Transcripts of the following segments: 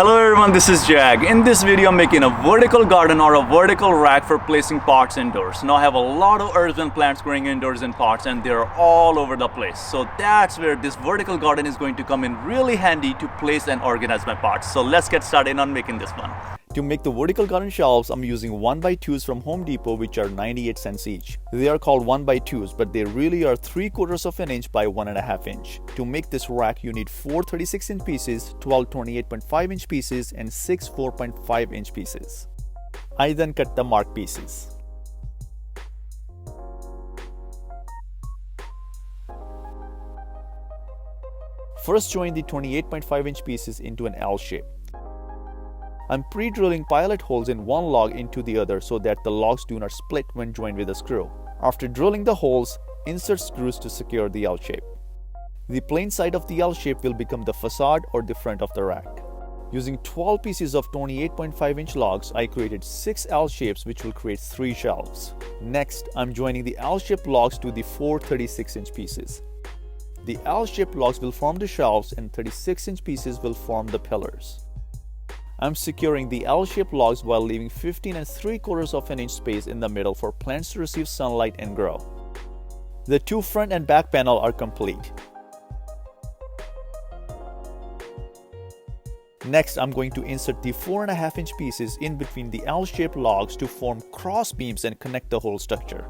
Hello everyone, this is Jag. In this video I'm making a vertical garden or a vertical rack for placing pots indoors. Now I have a lot of earthen plants growing indoors in pots and they're all over the place. So that's where this vertical garden is going to come in really handy to place and organize my pots. So let's get started on making this one. To make the vertical garden shelves, I'm using 1x2s from Home Depot, which are 98 cents each. They are called 1x2s, but they really are 3/4 of an inch by 1.5 inch. To make this rack, you need 4 36-inch pieces, 12 28.5-inch pieces, and 6 4.5-inch pieces. I then cut the marked pieces. First, join the 28.5-inch pieces into an L shape. I'm pre-drilling pilot holes in one log into the other so that the logs do not split when joined with a screw. After drilling the holes, insert screws to secure the L shape. The plain side of the L shape will become the facade or the front of the rack. Using 12 pieces of 28.5-inch logs, I created 6 L shapes which will create 3 shelves. Next, I'm joining the L-shaped logs to the 4 36-inch pieces. The L-shaped logs will form the shelves and 36-inch pieces will form the pillars. I'm securing the L-shaped logs while leaving 15 3/4 of an inch space in the middle for plants to receive sunlight and grow. The 2 front and back panels are complete. Next, I'm going to insert the 4.5-inch pieces in between the L-shaped logs to form cross beams and connect the whole structure.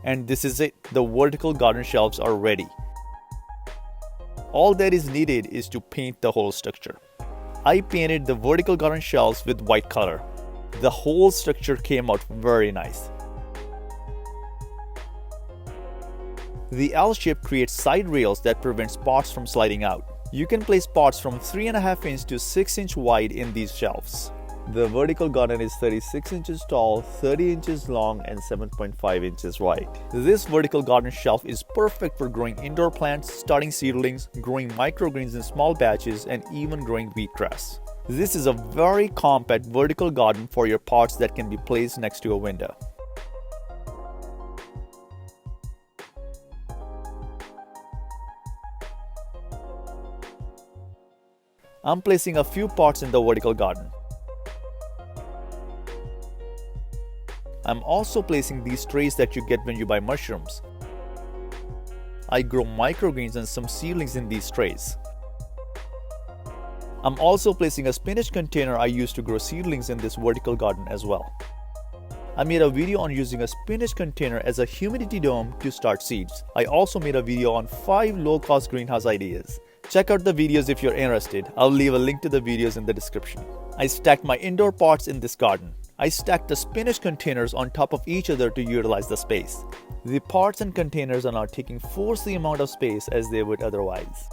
And this is it. The vertical garden shelves are ready. All that is needed is to paint the whole structure. I painted the vertical garden shelves with white color. The whole structure came out very nice. The L shape creates side rails that prevents pots from sliding out. You can place pots from 3.5 inch to 6 inch wide in these shelves. The vertical garden is 36 inches tall, 30 inches long, and 7.5 inches wide. This vertical garden shelf is perfect for growing indoor plants, starting seedlings, growing microgreens in small batches, and even growing wheatgrass. This is a very compact vertical garden for your pots that can be placed next to a window. I'm placing a few pots in the vertical garden. I'm also placing these trays that you get when you buy mushrooms. I grow microgreens and some seedlings in these trays. I'm also placing a spinach container I use to grow seedlings in this vertical garden as well. I made a video on using a spinach container as a humidity dome to start seeds. I also made a video on 5 low-cost greenhouse ideas. Check out the videos if you're interested. I'll leave a link to the videos in the description. I stacked my indoor pots in this garden. I stacked the spinach containers on top of each other to utilize the space. The pots and containers are now taking 4x the amount of space as they would otherwise.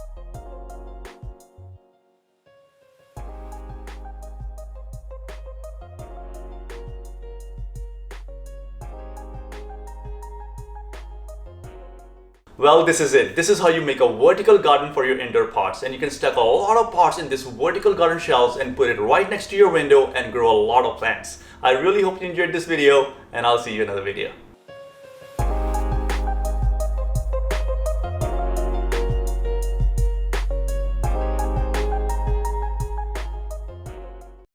Well, this is it. This is how you make a vertical garden for your indoor pots, and you can stack a lot of pots in this vertical garden shelves and put it right next to your window and grow a lot of plants. I really hope you enjoyed this video, and I'll see you in another video.